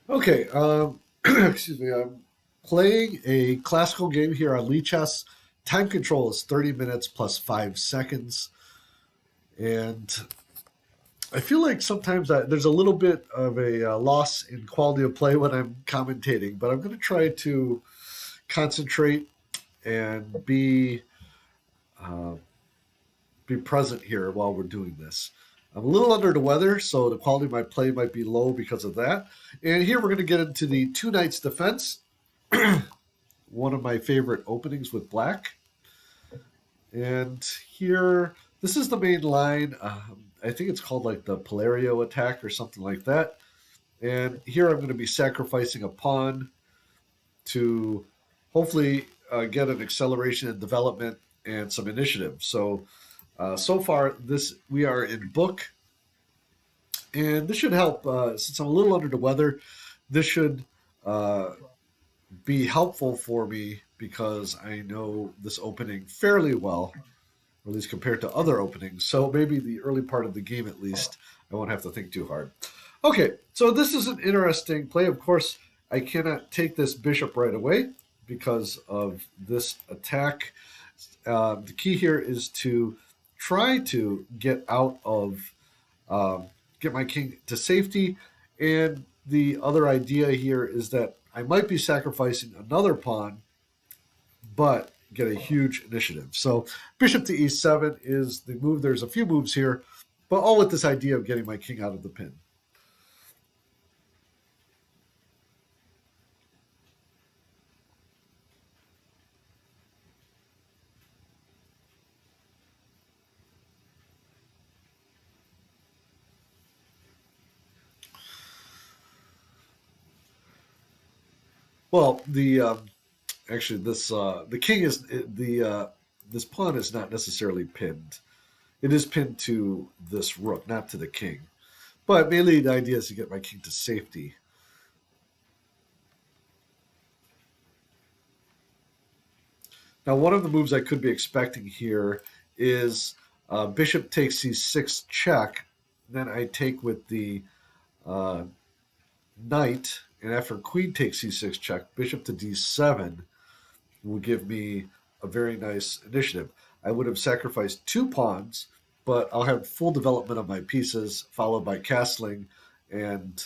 Okay, excuse me. I'm playing a classical game here on Lichess. Time control is 30 minutes plus 5 seconds. And I feel like sometimes there's a little bit of a loss in quality of play when I'm commentating, but I'm going to try to concentrate and uh, be present here while we're doing this. I'm a little under the weather, so the quality of my play might be low because of that. And here we're going to get into the two knights defense. One of my favorite openings with black. And here, this is the main line. I think it's called like the Polario attack or something like that. And here I'm going to be sacrificing a pawn to hopefully get an acceleration in development and some initiative. So far, this we are in book, and this should help. Since I'm a little under the weather, this should uh, be helpful for me because I know this opening fairly well, or at least compared to other openings. So maybe the early part of the game, at least, I won't have to think too hard. Okay, so this is an interesting play. Of course, I cannot take this bishop right away because of this attack. The key here is to try to get out of, get my king to safety. And the other idea here is that I might be sacrificing another pawn, but get a huge initiative. So bishop to e7 is the move. There's a few moves here, but all with this idea of getting my king out of the pin. Well, the actually the king is the this pawn is not necessarily pinned. It is pinned to this rook, not to the king. But mainly the idea is to get my king to safety. Now, one of the moves I could be expecting here is bishop takes c6 check. Then I take with the uh, knight, and after queen takes c6 check, bishop to d7 will give me a very nice initiative. I would have sacrificed two pawns, but I'll have full development of my pieces, followed by castling, and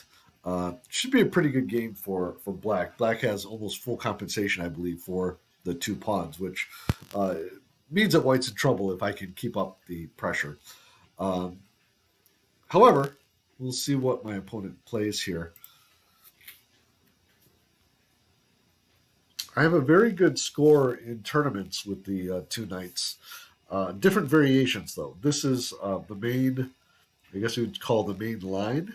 should be a pretty good game for black. Black has almost full compensation, I believe, for the two pawns, which uh, means that white's in trouble if I can keep up the pressure. Um, However, we'll see what my opponent plays here. I have a very good score in tournaments with the two knights. Different variations, though. This is the main, I guess we would call the main line,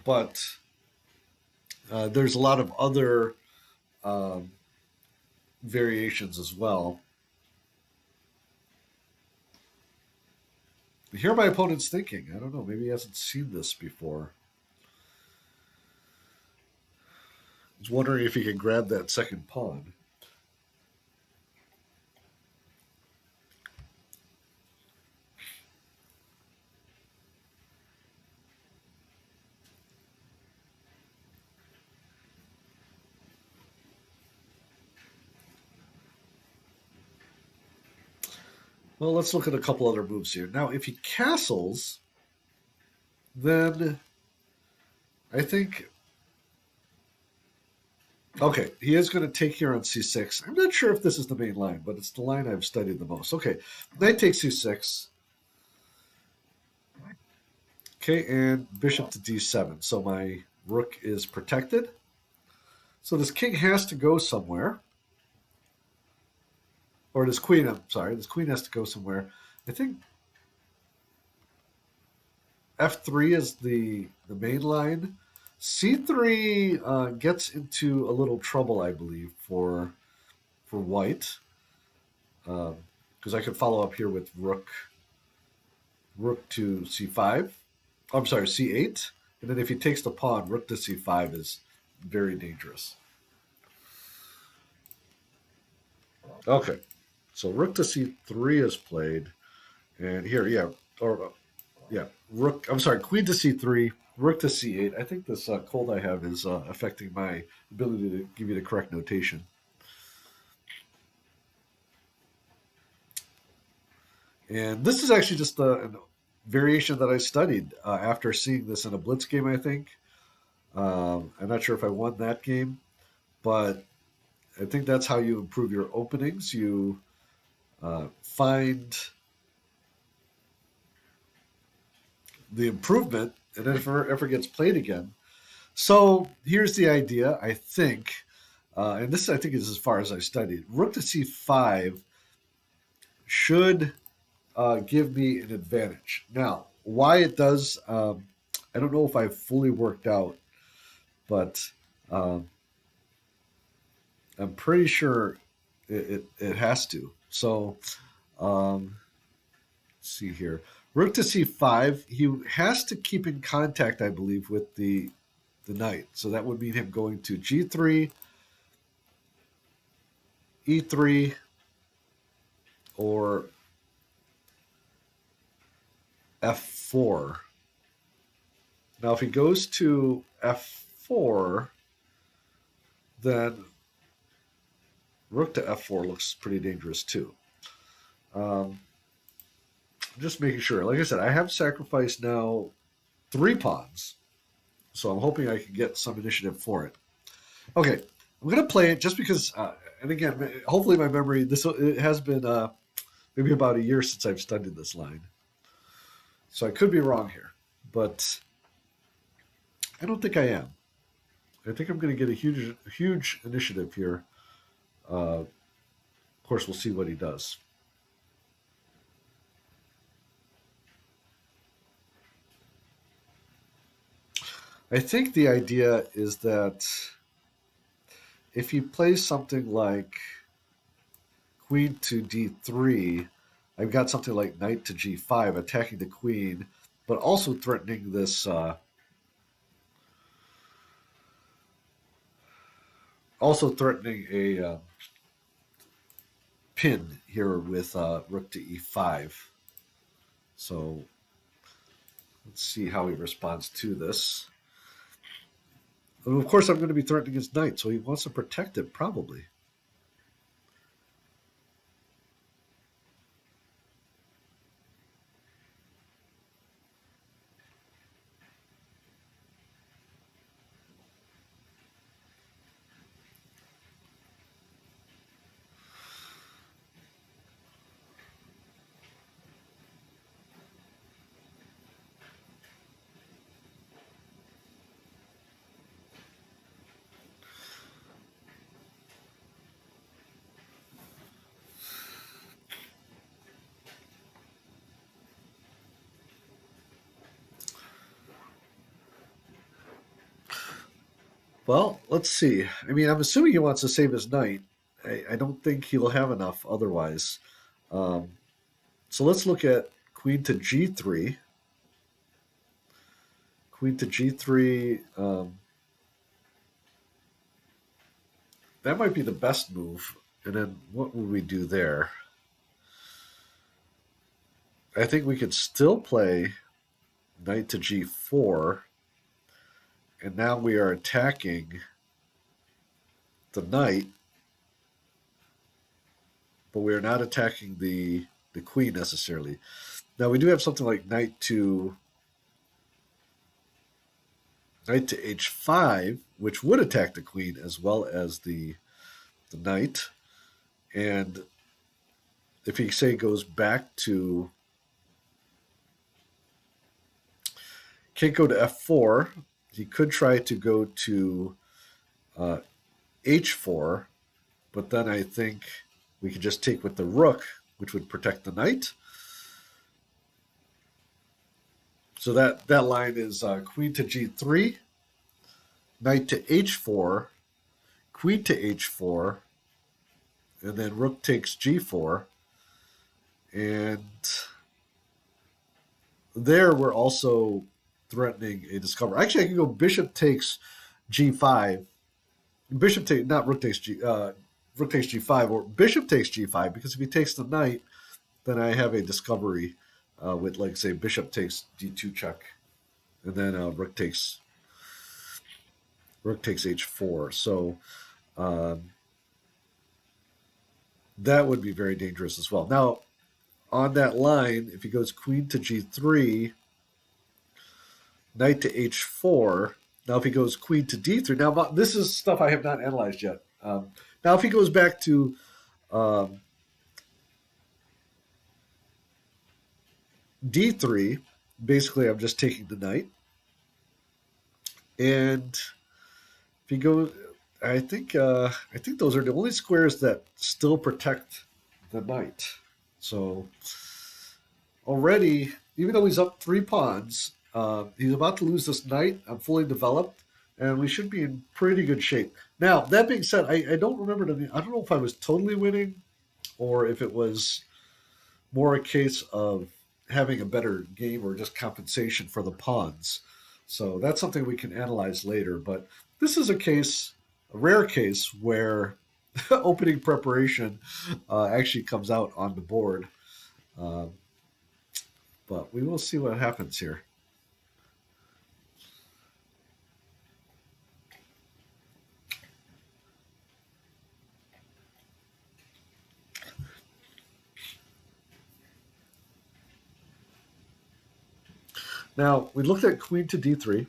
but there's a lot of other um, variations as well. Here my opponent's thinking. I don't know. Maybe he hasn't seen this before. He's wondering if he can grab that second pawn. Well, let's look at a couple other moves here. Now, if he castles, then I think okay, he is going to take here on c6. I'm not sure if this is the main line, but it's the line I've studied the most. Okay, knight takes c6. Okay, and bishop to d7. So my rook is protected. So this king has to go somewhere. Or this queen, I'm sorry, this queen has to go somewhere. I think f3 is the main line. c3 gets into a little trouble, I believe, for white. Because I could follow up here with rook to c5. I'm sorry, c8. And then if he takes the pawn, rook to c5 is very dangerous. Okay, so rook to c3 is played, and here, yeah, or yeah, rook. I'm sorry, queen to c3. Rook to c8. I think this cold I have is affecting my ability to give you the correct notation. And this is actually just a variation that I studied after seeing this in a blitz game, I think. I'm not sure if I won that game, but I think that's how you improve your openings. You find the improvement, and then if it ever gets played again. So here's the idea, I think, and this I think is as far as I studied. Rook to c5 should give me an advantage. Now, why it does, I don't know if I've fully worked out, but um, I'm pretty sure it has to. So, let's see here. Rook to c5, he has to keep in contact, I believe, with the knight. So that would mean him going to g3, e3, or f4. Now, if he goes to f4, then rook to f4 looks pretty dangerous too. Um, just making sure. Like I said, I have sacrificed now 3 pawns, so I'm hoping I can get some initiative for it. Okay, I'm gonna play it just because. And again, hopefully my memory. It has been maybe about a year since I've studied this line, so I could be wrong here, but I don't think I am. I think I'm going to get a huge initiative here. Of course, we'll see what he does. I think the idea is that if he plays something like queen to d3, I've got something like knight to g5 attacking the queen, but also threatening this. Also threatening a pin here with rook to e5. So let's see how he responds to this. And of course, I'm going to be threatening his knight, so he wants to protect it, probably. Well, let's see. I mean, I'm assuming he wants to save his knight. I don't think he'll have enough otherwise. Um, so let's look at queen to g3. Queen to g3. That might be the best move. And then what would we do there? I think we could still play knight to g4. And now we are attacking the knight, but we are not attacking the queen necessarily. Now we do have something like knight to h5, which would attack the queen as well as the knight. And if he say goes back to can't go to f4, he could try to go to h4, but then I think we could just take with the rook, which would protect the knight. So that line is queen to g3, knight to h4, queen to h4, and then rook takes g4. And there we're also threatening a discover. Actually, I can go bishop takes g5. Bishop take not rook takes rook takes g5 or bishop takes g5, because if he takes the knight, then I have a discovery with, like, say, bishop takes d2 check. and then rook takes h4. So that would be very dangerous as well. Now, on that line, if he goes queen to g3, knight to h4. Now, if he goes queen to d3, now this is stuff I have not analyzed yet. Now, if he goes back to d3, basically I'm just taking the knight. And if he goes, I think those are the only squares that still protect the knight. So already, even though he's up 3 pawns, he's about to lose this knight. I'm fully developed, and we should be in pretty good shape. Now, that being said, I don't remember. I don't know if I was totally winning, or if it was more a case of having a better game or just compensation for the pawns. So that's something we can analyze later. But this is a rare case, where opening preparation actually comes out on the board. Um, but we will see what happens here. Now, we looked at queen to d3,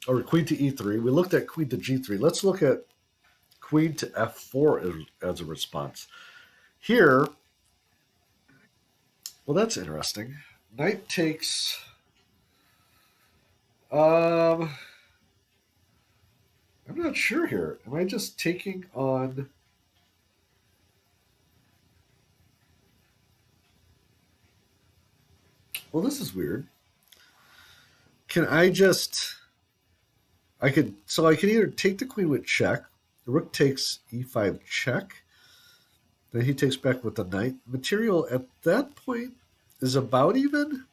or queen to e3. We looked at queen to g3. Let's look at queen to f4 as a response. Here, well, that's interesting. Knight takes. I'm not sure here. Am I just taking on? Well, this is weird. Can I just? I could. So I could either take the queen with check. The rook takes e5 check. Then he takes back with the knight. Material at that point is about even,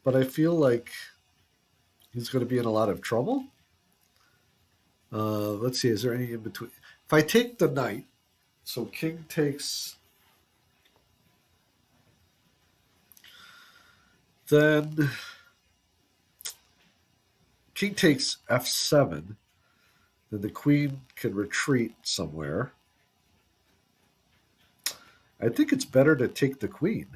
but I feel like he's going to be in a lot of trouble. Let's see. Is there any in between? If I take the knight, so king takes. Then king takes f7. Then the queen can retreat somewhere. I think it's better to take the queen.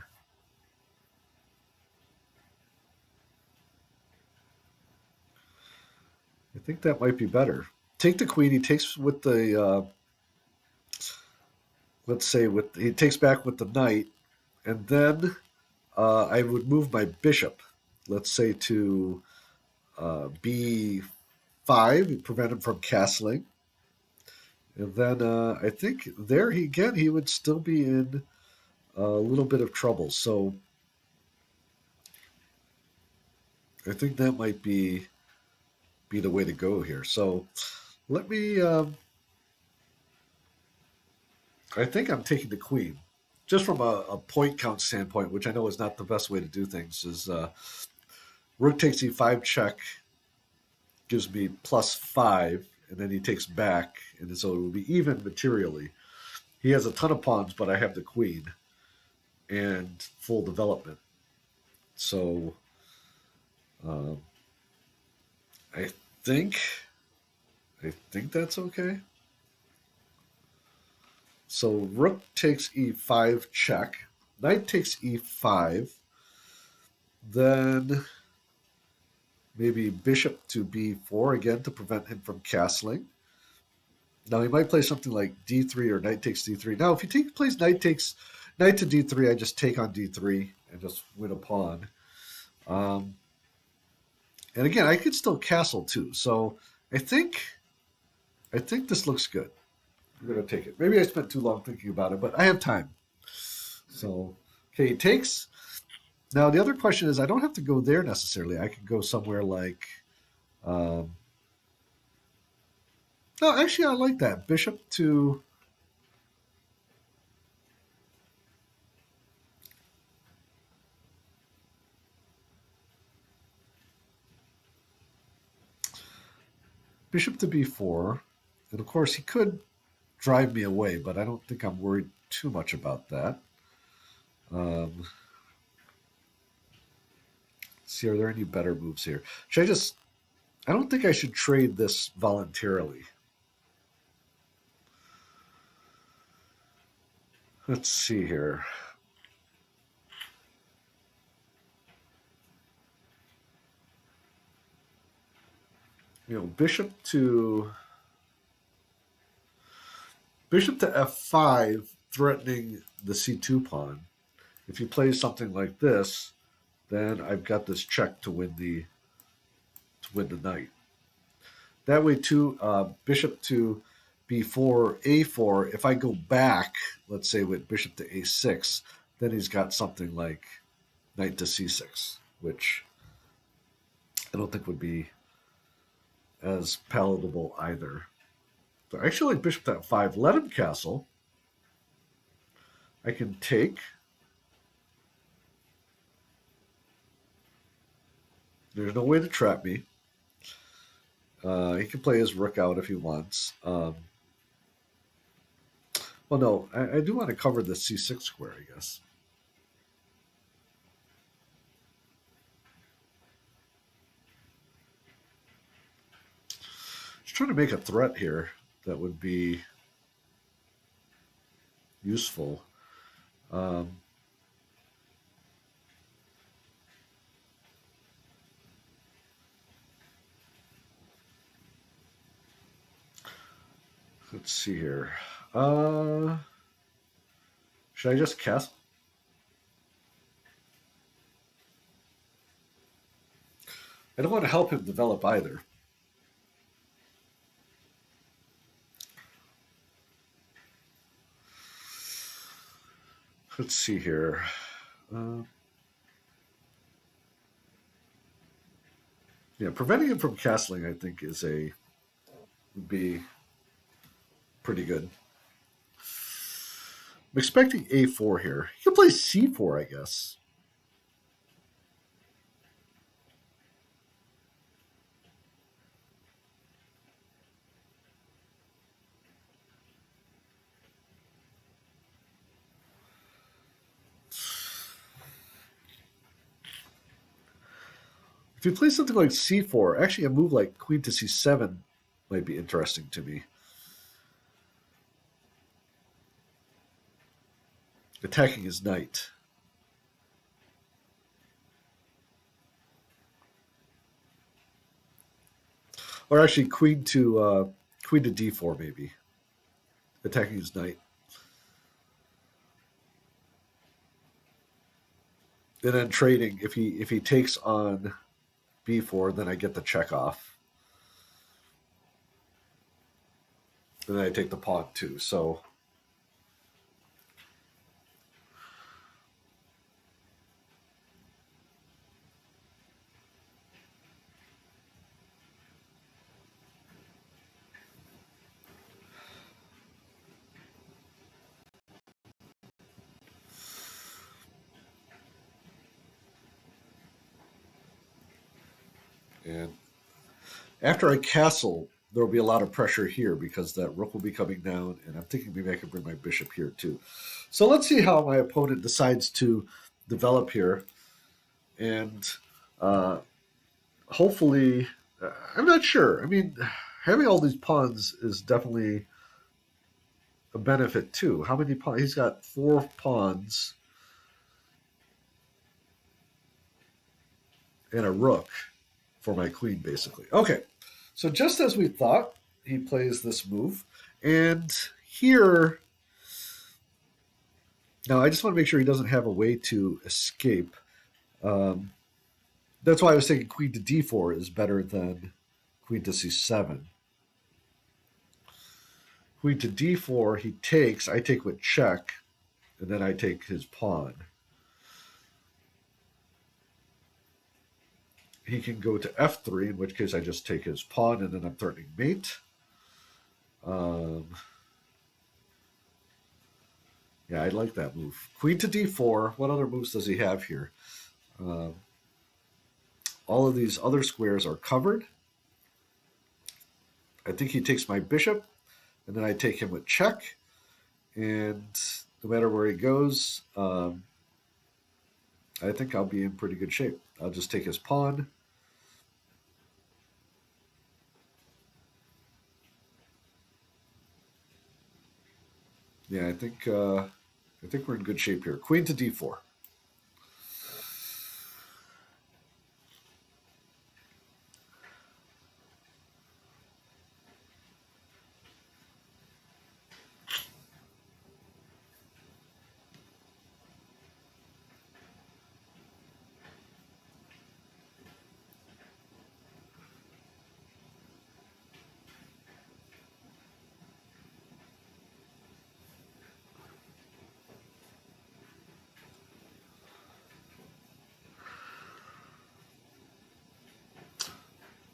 I think that might be better. Take the queen. He takes with the let's say he takes back with the knight, and then I would move my bishop. Let's say to b5, prevent him from castling, and then I think there he would still be in a little bit of trouble. So I think that might be the way to go here. So let me. I think I'm taking the queen, just from a point count standpoint, which I know is not the best way to do things. Is rook takes e5 check, gives me +5, and then he takes back, and so it will be even materially. He has a ton of pawns, but I have the queen and full development. So I think that's okay. So rook takes e5 check, knight takes e5, then maybe bishop to b4 again to prevent him from castling. Now he might play something like d3 or knight takes d3. Now if he plays knight to d3, I just take on d3 and just win a pawn. And again, I could still castle too. So I think this looks good. I'm gonna take it. Maybe I spent too long thinking about it, but I have time. So okay, he takes. Now the other question is, I don't have to go there necessarily. I could go somewhere like. No, actually, I like that bishop to. Bishop to b4, and of course he could drive me away, but I don't think I'm worried too much about that. see, are there any better moves here? Should I just... I don't think I should trade this voluntarily. Let's see here. Bishop to f5, threatening the c2 pawn. If he plays something like this, then I've got this check to win the knight. That way, too, bishop to b4, a4. If I go back, let's say with bishop to a6, then he's got something like knight to c6, which I don't think would be as palatable either. So I actually like bishop to f5. Let him castle. I can take. There's no way to trap me. He can play his rook out if he wants. Well, no, I do want to cover the c6 square, I guess. Just trying to make a threat here that would be useful. Let's see here. Should I just cast? I don't want to help him develop either. Let's see here. Yeah, preventing him from castling, I think, would be pretty good. I'm expecting a4 here. He can play c4, I guess. If you play something like c4, actually a move like queen to c7 might be interesting to me. Attacking his knight. Or actually queen to d4 maybe. Attacking his knight. And then trading. If he takes on b4, then I get the check off. And then I take the pawn too. So and after I castle, there will be a lot of pressure here because that rook will be coming down, and I'm thinking maybe I can bring my bishop here too. So let's see how my opponent decides to develop here. And hopefully, I'm not sure. I mean, having all these pawns is definitely a benefit too. How many pawns? He's got 4 pawns and a rook for my queen, basically. Okay, so just as we thought, he plays this move. And here, now I just want to make sure he doesn't have a way to escape. That's why I was thinking queen to d4 is better than queen to c7. Queen to d4, he takes, I take with check, and then I take his pawn. He can go to f3, in which case I just take his pawn, and then I'm threatening mate. Yeah, I like that move. Queen to d4. What other moves does he have here? All of these other squares are covered. I think he takes my bishop, and then I take him with check. And no matter where he goes, I think I'll be in pretty good shape. I'll just take his pawn. Yeah, I think we're in good shape here. Queen to d4.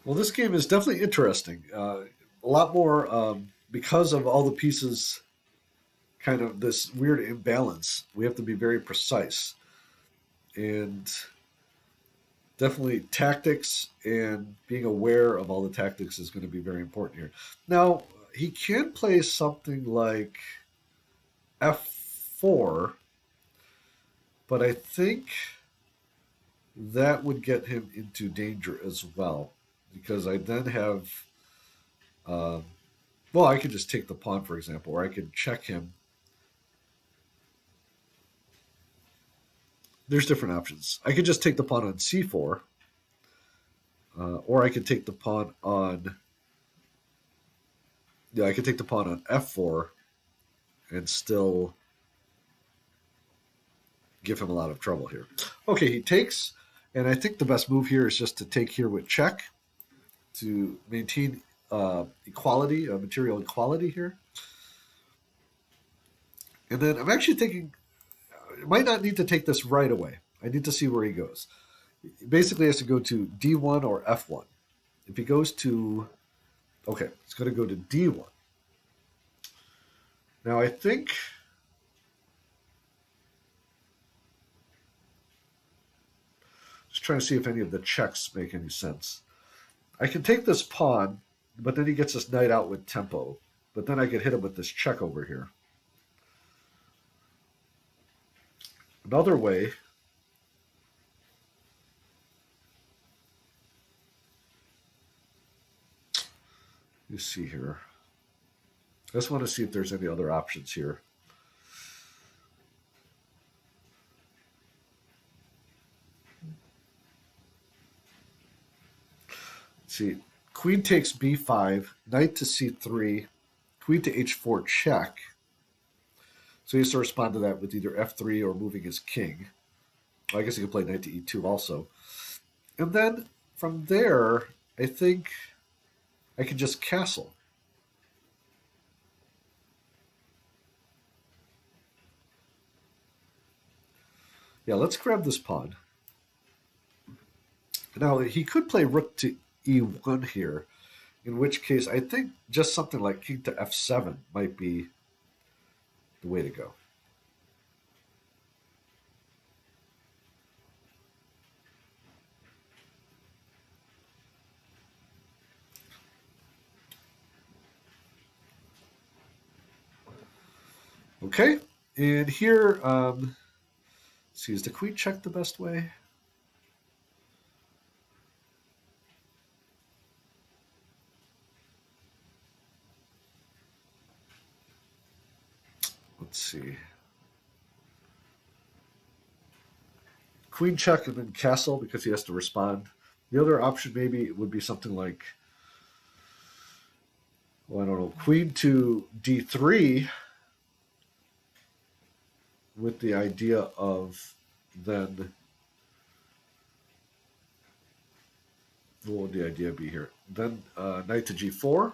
Well, this game is definitely interesting. A lot more because of all the pieces, kind of this weird imbalance. We have to be very precise. And definitely tactics and being aware of all the tactics is going to be very important here. Now, he can play something like f4, but I think that would get him into danger as well because I then have, uh, well, I could just take the pawn, for example, or I could check him. There's different options. I could just take the pawn on c4, or I could take the pawn on, yeah, I could take the pawn on f4 and still give him a lot of trouble here. Okay, he takes, and I think the best move here is just to take here with check to maintain equality, material equality here. And then I'm actually thinking I might not need to take this right away. I need to see where he goes. He basically has to go to d1 or f1. If he goes to, okay, it's going to go to d1. Now I think just trying to see if any of the checks make any sense. I can take this pawn, but then he gets this knight out with tempo. But then I could hit him with this check over here. Another way you see here. I just want to see if there's any other options here. Let's see, queen takes b5, knight to c3, queen to h4 check. So he has to respond to that with either f3 or moving his king. Well, I guess he could play knight to e2 also. And then from there, I think I can just castle. Yeah, let's grab this pawn. Now, he could play rook to e1 here, in which case I think just something like king to f7 might be the way to go. Okay, and here, let's see, is the queen check the best way? Let's see. Queen check and then castle because he has to respond. The other option maybe would be something like, well, I don't know, queen to d3 with the idea of then, what would the idea be here? Then knight to g4,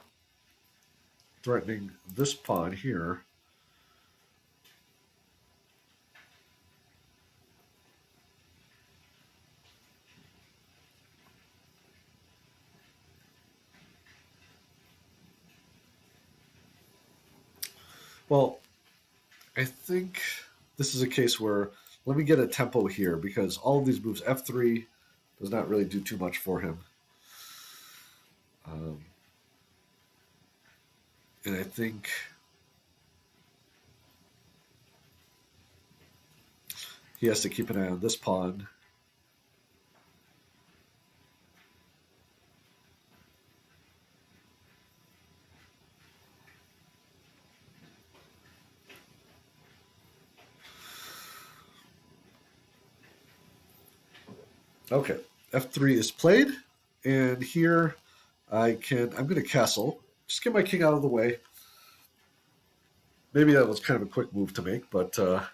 threatening this pawn here. Well, I think this is a case where let me get a tempo here because all of these moves, f3 does not really do too much for him. Um, and I think he has to keep an eye on this pawn. Okay, f3 is played, and here I'm going to castle. Just get my king out of the way. Maybe that was kind of a quick move to make, but I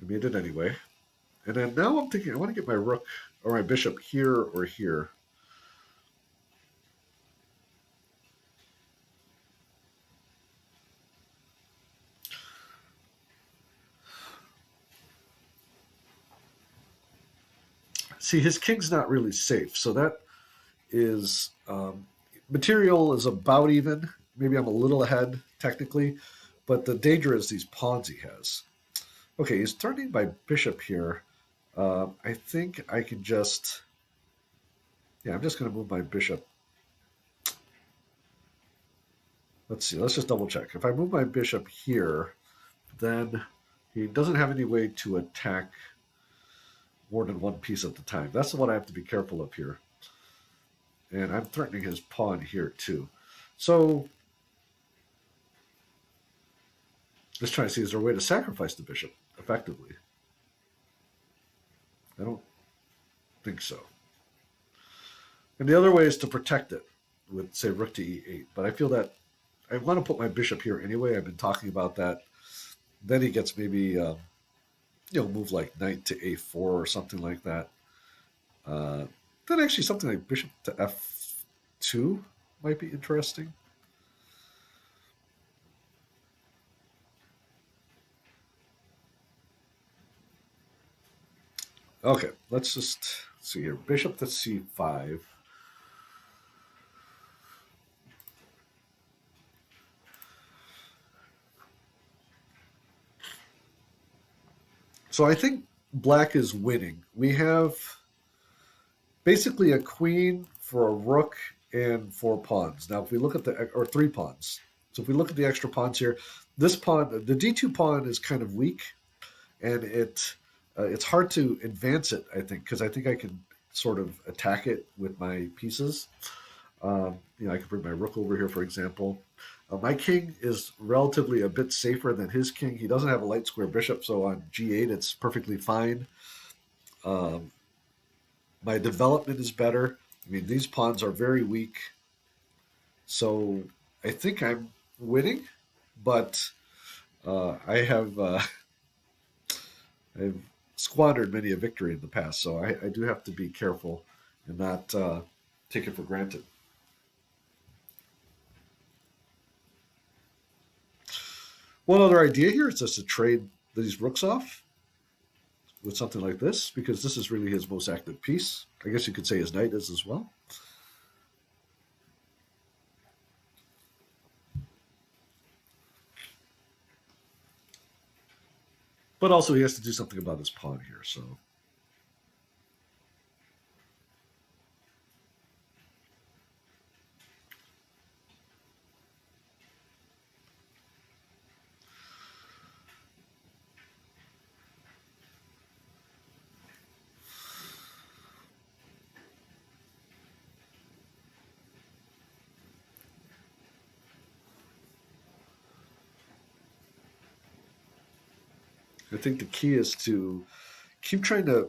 made it anyway. And then now I'm thinking I want to get my rook or my bishop here or here. See, his king's not really safe, so that is material is about even. Maybe I'm a little ahead technically, but the danger is these pawns he has. Okay, he's turning my bishop here. I think I can just, yeah, I'm just going to move my bishop. Let's see, let's just double check. If I move my bishop here, then he doesn't have any way to attack more than one piece at the time. That's what I have to be careful of here. And I'm threatening his pawn here too. So just trying to see, is there a way to sacrifice the bishop effectively? I don't think so. And the other way is to protect it with, say, rook to e8. But I feel that I want to put my bishop here anyway. I've been talking about that. Then he gets maybe, move like knight to a4 or something like that. Then actually something like bishop to f2 might be interesting. Okay, let's just see here. Bishop to c5. So I think black is winning. We have basically a queen for a rook and 4 pawns. Now, if we look at or 3 pawns. So if we look at the extra pawns here, this pawn, the d2 pawn is kind of weak, and it's hard to advance it, I think, because I think I can sort of attack it with my pieces. I can bring my rook over here, for example. My king is relatively a bit safer than his king. He doesn't have a light square bishop, so on g8 it's perfectly fine. My development is better. I mean, these pawns are very weak, so I think I'm winning, but I've squandered many a victory in the past, so I do have to be careful and not take it for granted. One other idea here is just to trade these rooks off with something like this, because this is really his most active piece. I guess you could say his knight is as well. But also he has to do something about his pawn here, so. I think the key is to keep trying to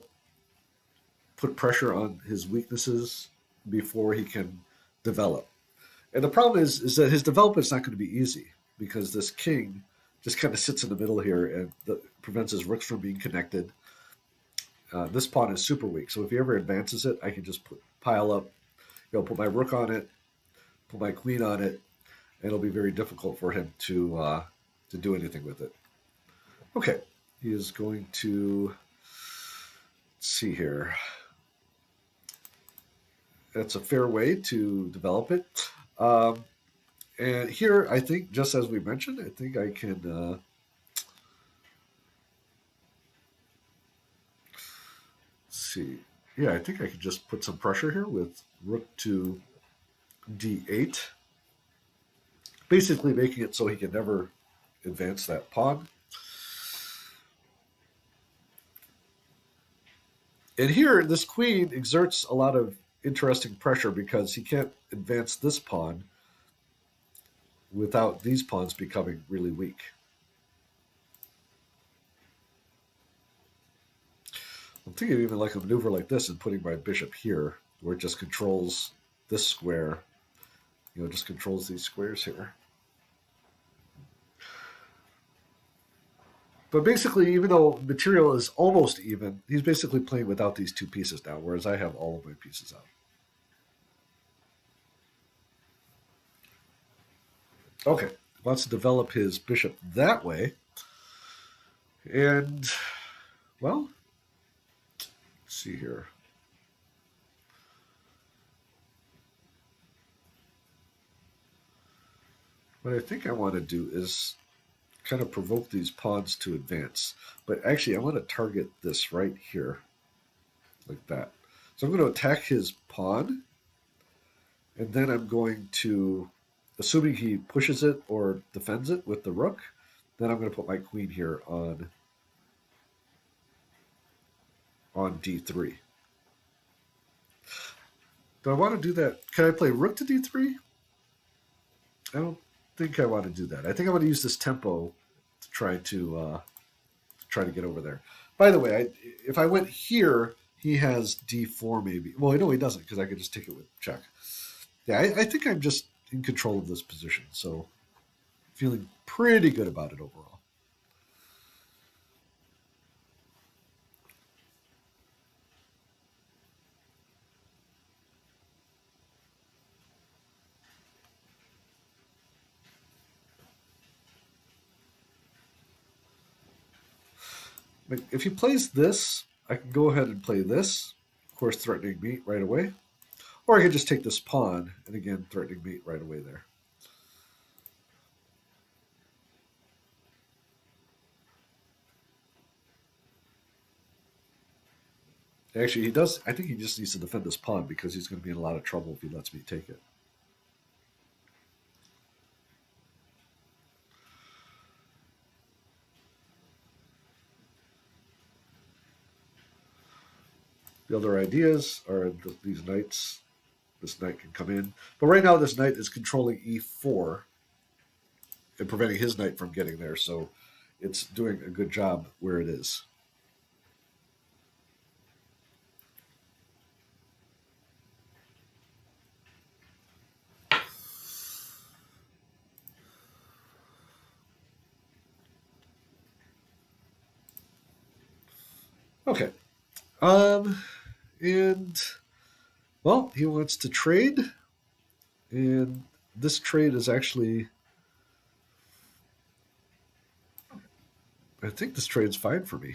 put pressure on his weaknesses before he can develop. And the problem is that his development is not going to be easy, because this king just kind of sits in the middle here and prevents his rooks from being connected. This pawn is super weak, so if he ever advances it, I can just pile up, put my rook on it, put my queen on it, and it'll be very difficult for him to do anything with it. Okay, he is going to, let's see here. That's a fair way to develop it. And here, I think, just as we mentioned, I think I can let's see. Yeah, I think I could just put some pressure here with rook to d8, basically making it so he can never advance that pawn. And here, this queen exerts a lot of interesting pressure because he can't advance this pawn without these pawns becoming really weak. I'm thinking of even like a maneuver like this and putting my bishop here, where it just controls this square. You know, just controls these squares here. But basically, even though material is almost even, he's basically playing without these two pieces now, whereas I have all of my pieces out. Okay, wants to develop his bishop that way. And, well, let's see here. What I think I want to do is kind of provoke these pawns to advance. But actually, I want to target this right here, like that. So I'm going to attack his pawn, and then I'm going to, assuming he pushes it or defends it with the rook, then I'm going to put my queen here on d3. Do I want to do that? Can I play rook to d3? I don't think I want to do that. I think I want to use this tempo to try to get over there. By the way, if I went here, he has d4 maybe. Well, no, he doesn't because I could just take it with check. Yeah, I think I'm just in control of this position, so feeling pretty good about it overall. If he plays this, I can go ahead and play this, of course, threatening mate right away. Or I could just take this pawn, and again, threatening mate right away there. Actually, he does. I think he just needs to defend this pawn because he's going to be in a lot of trouble if he lets me take it. The other ideas are these knights. This knight can come in. But right now, this knight is controlling e4 and preventing his knight from getting there. So it's doing a good job where it is. Okay. And, well, he wants to trade. And this trade is actually, I think this trade's fine for me.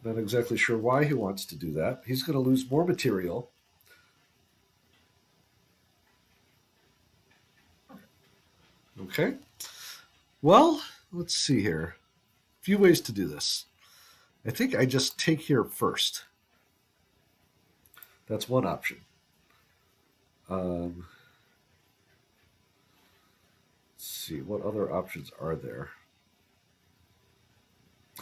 Not exactly sure why he wants to do that. He's going to lose more material. Okay. Well, let's see here. A few ways to do this. I think I just take here first. That's one option. Let's see, what other options are there?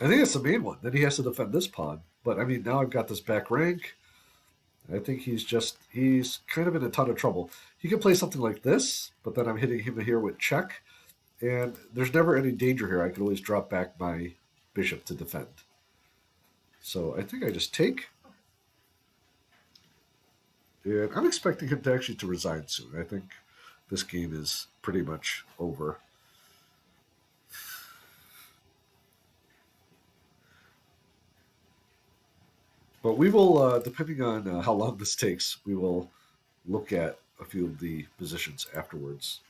I think that's the main one. Then he has to defend this pawn. But I mean, now I've got this back rank. I think he's kind of in a ton of trouble. He can play something like this, but then I'm hitting him here with check. And there's never any danger here. I can always drop back my bishop to defend. So I think I just take. And I'm expecting him to actually to resign soon. I think this game is pretty much over. But we will, depending on how long this takes, we will look at a few of the positions afterwards.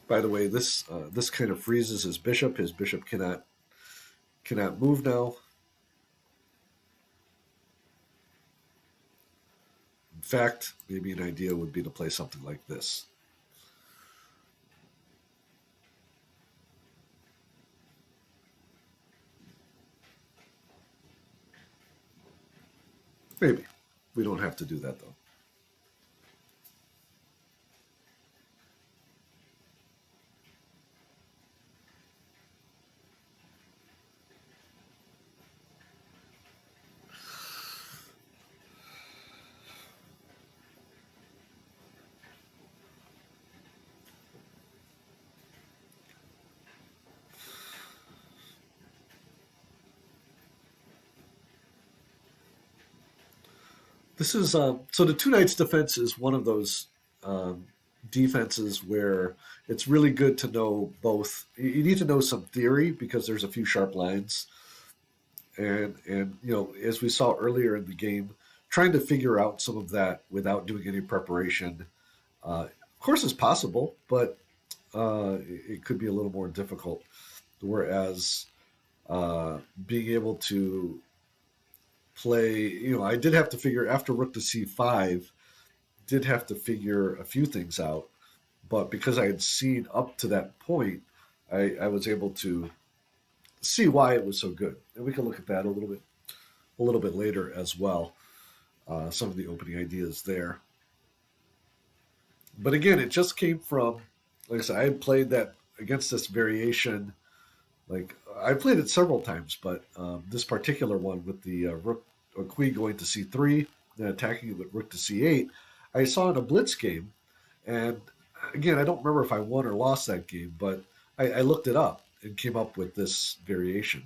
By the way, this kind of freezes his bishop. His bishop cannot move now. fact, maybe an idea would be to play something like this. Maybe. We don't have to do that, though. This is so the two knights defense is one of those um, defenses where it's really good to know both. You need to know some theory because there's a few sharp lines, and as we saw earlier in the game, trying to figure out some of that without doing any preparation, of course, is possible, but it could be a little more difficult. Whereas being able to play, I did have to figure after rook to c5, did have to figure a few things out, but because I had seen up to that point, I was able to see why it was so good, and we can look at that a little bit later as well. Some of the opening ideas there, but again, it just came from, like I said, I had played that against this variation. Like I played it several times, but this particular one with the rook or queen going to c3, then attacking it with rook to c8, I saw in a blitz game, and again, I don't remember if I won or lost that game, but I looked it up and came up with this variation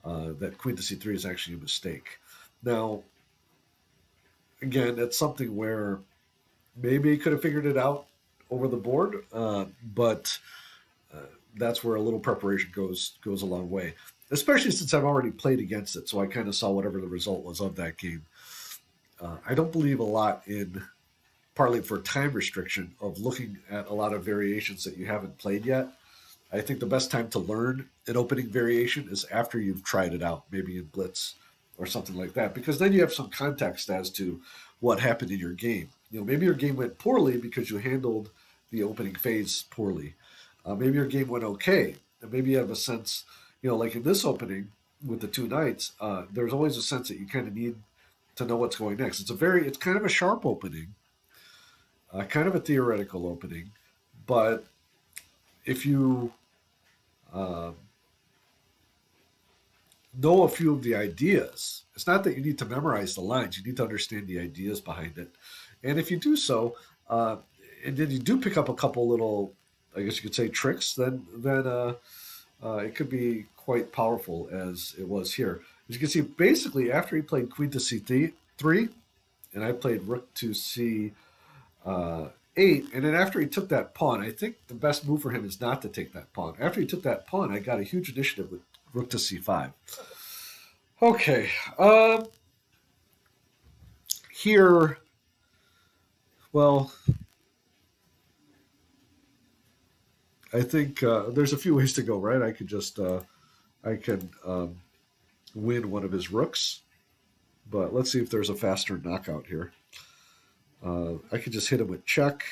that queen to c3 is actually a mistake. Now, again, that's something where maybe he could have figured it out over the board, but uh, that's where a little preparation goes a long way. Especially since I've already played against it, so I kind of saw whatever the result was of that game. I don't believe a lot in, partly for time restriction, of looking at a lot of variations that you haven't played yet. I think the best time to learn an opening variation is after you've tried it out, maybe in Blitz or something like that, because then you have some context as to what happened in your game. Maybe your game went poorly because you handled the opening phase poorly. Maybe your game went okay, and maybe you have a sense, like in this opening with the two knights, there's always a sense that you kind of need to know what's going next. It's kind of a sharp opening, kind of a theoretical opening, but if you uh, know a few of the ideas, it's not that you need to memorize the lines; you need to understand the ideas behind it. And if you do so, and then you do pick up a couple little, I guess you could say, tricks, then it could be quite powerful as it was here. As you can see, basically after he played queen to c3, and I played rook to c8, and then after he took that pawn, I think the best move for him is not to take that pawn. After he took that pawn, I got a huge initiative with rook to c5. Okay, here, well, I think there's a few ways to go, right? I can win one of his rooks, but let's see if there's a faster knockout here. I could just hit him with check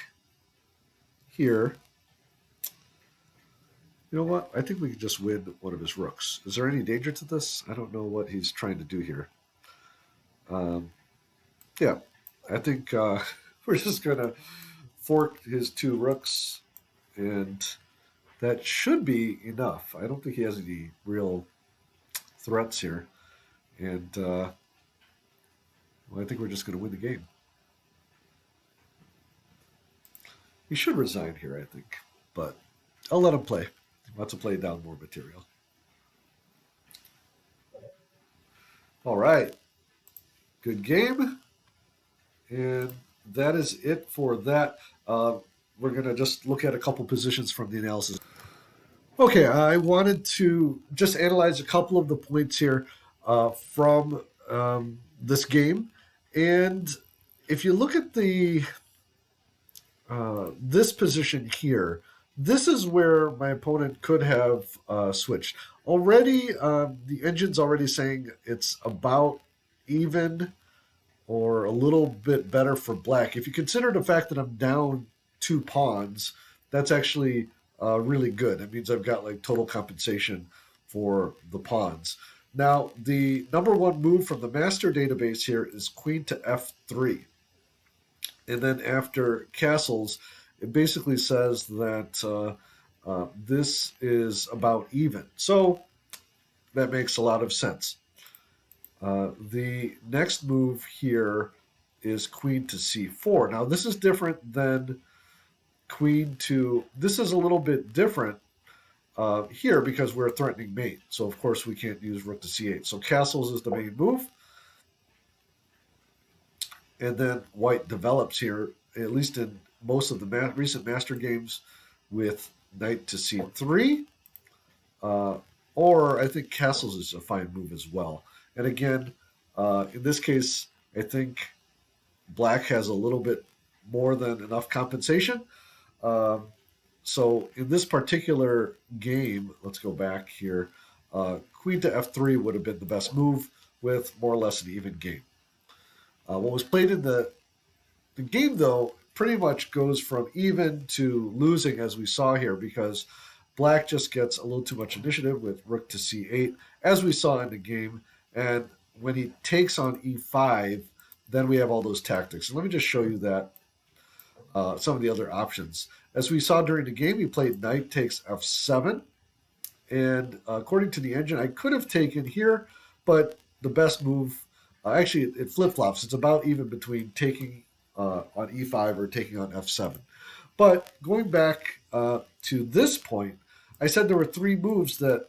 here. You know what? I think we can just win one of his rooks. Is there any danger to this? I don't know what he's trying to do here. Um, yeah, I think we're just going to fork his two rooks, and that should be enough. I don't think he has any real threats here. And well, I think we're just going to win the game. He should resign here, I think. But I'll let him play. He wants to play down more material. All right. Good game. And that is it for that. We're going to just look at a couple positions from the analysis. Okay, I wanted to just analyze a couple of the points here from this game. And if you look at the this position here, this is where my opponent could have switched. Already, the engine's already saying it's about even, or a little bit better for black. If you consider the fact that I'm down 2 pawns, that's actually really good. That means I've got like total compensation for the pawns. Now, the number one move from the master database here is queen to f3. And then after castles, it basically says that this is about even. So that makes a lot of sense. The next move here is queen to c4. Now, this is different than queen to... This is a little bit different here because we're a threatening mate. So, of course, we can't use rook to c8. So castles is the main move. And then white develops here, at least in most of the recent master games, with knight to c3. Or I think castles is a fine move as well. And again, in this case, I think black has a little bit more than enough compensation. So in this particular game, let's go back here. Queen to f3 would have been the best move with more or less an even game. What was played in the game, though, pretty much goes from even to losing, as we saw here, because black just gets a little too much initiative with rook to c8, as we saw in the game. And when he takes on e5, then we have all those tactics. And let me just show you that, some of the other options. As we saw during the game, he played knight takes f7. And according to the engine, I could have taken here, but the best move... actually, it flip-flops. It's about even between taking on e5 or taking on f7. But going back to this point, I said there were 3 moves that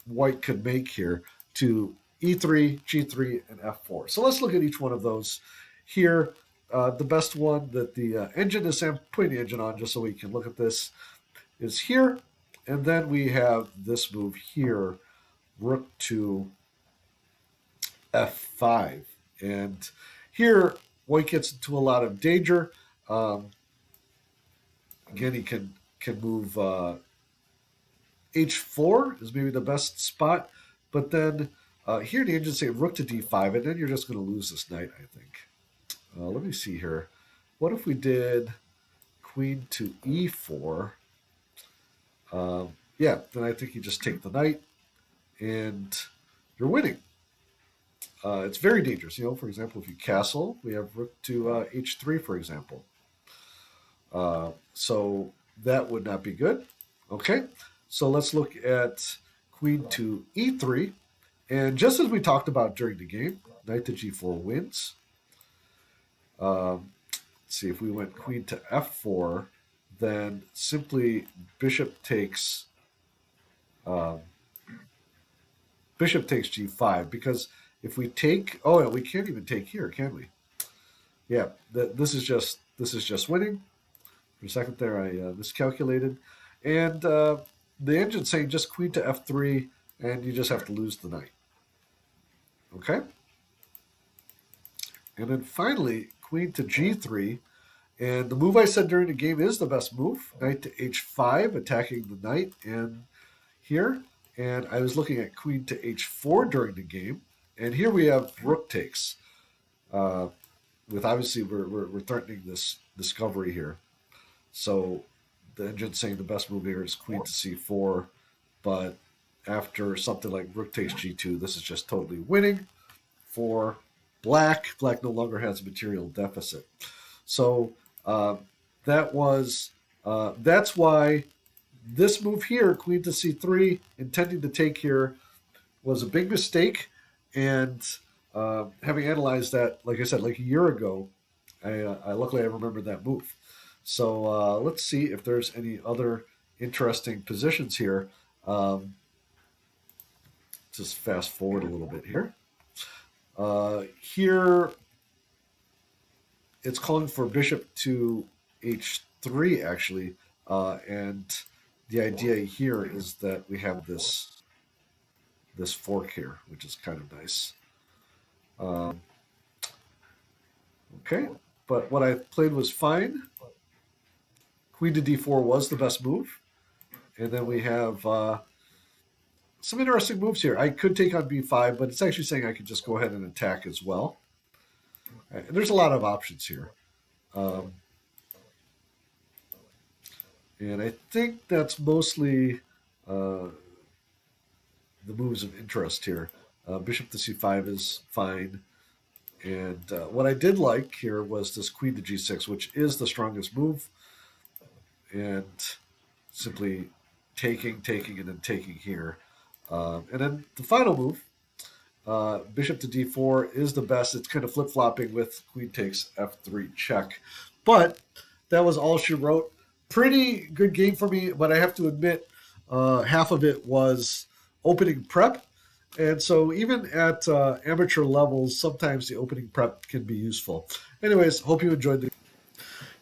white could make here to e3, g3, and f4. So let's look at each one of those here. The best one that the engine is... I'm putting the engine on just so we can look at this, is here. And then we have this move here, rook to f5. And here, white gets into a lot of danger. Again, he can move h4 is maybe the best spot. But then here the engine saying rook to d5, and then you're just going to lose this knight, I think. Let me see here. What if we did queen to e4? Yeah, then I think you just take the knight, and you're winning. It's very dangerous. You know, for example, if you castle, we have rook to h3, for example. So that would not be good. Okay, so let's look at queen to e3. And just as we talked about during the game, knight to g4 wins. Let's see, if we went queen to f4, then simply bishop takes g5, because if we take... Oh, we can't even take here, can we? Yeah, this is just winning. For a second there, I miscalculated. And the engine's saying just queen to f3, and you just have to lose the knight. Okay? And then finally, queen to g3. And the move I said during the game is the best move. Knight to h5, attacking the knight and here. And I was looking at queen to h4 during the game. And here we have rook takes. With obviously, we're threatening this discovery here. So the engine's saying the best move here is queen to c4. But after something like rook takes g2, this is just totally winning for black. Black no longer has a material deficit. So that's why this move here, queen to c3, intending to take here, was a big mistake. And having analyzed that, like I said, like a year ago, luckily I remembered that move. So let's see if there's any other interesting positions here. Just fast forward a little bit here. Here, it's calling for bishop to h3, actually. And the idea here is that we have this fork here, which is kind of nice. Okay, but what I played was fine. Queen to d4 was the best move. And then we have some interesting moves here. I could take on b5, but it's actually saying I could just go ahead and attack as well. There's a lot of options here. Um, and I think that's mostly uh, the moves of interest here. Bishop to c5 is fine. And what I did like here was this queen to g6, which is the strongest move. And simply taking, and then taking here. And then the final move, bishop to d4 is the best. It's kind of flip-flopping with queen takes f3 check. But that was all she wrote. Pretty good game for me, but I have to admit, half of it was opening prep. And so even at amateur levels, sometimes the opening prep can be useful. Anyways, hope you enjoyed the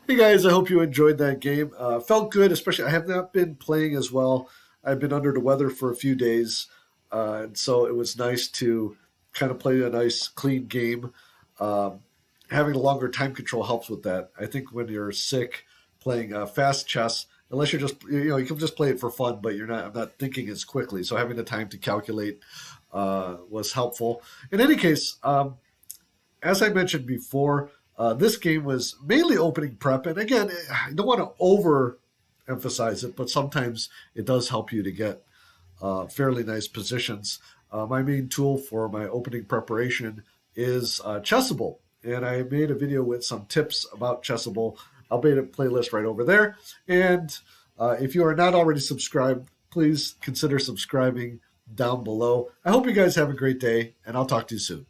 Hey guys, I hope you enjoyed that game. Felt good, especially I have not been playing as well. I've been under the weather for a few days, and so it was nice to kind of play a nice, clean game. Um, Having a longer time control helps with that. I think when you're sick, playing fast chess, unless you're just you can just play it for fun, but you're not. I'm not thinking as quickly, so having the time to calculate was helpful. In any case, as I mentioned before, this game was mainly opening prep. And again, I don't want to overemphasize it, but sometimes it does help you to get fairly nice positions. My main tool for my opening preparation is Chessable. And I made a video with some tips about Chessable. I'll make a playlist right over there. And if you are not already subscribed, please consider subscribing down below. I hope you guys have a great day, and I'll talk to you soon.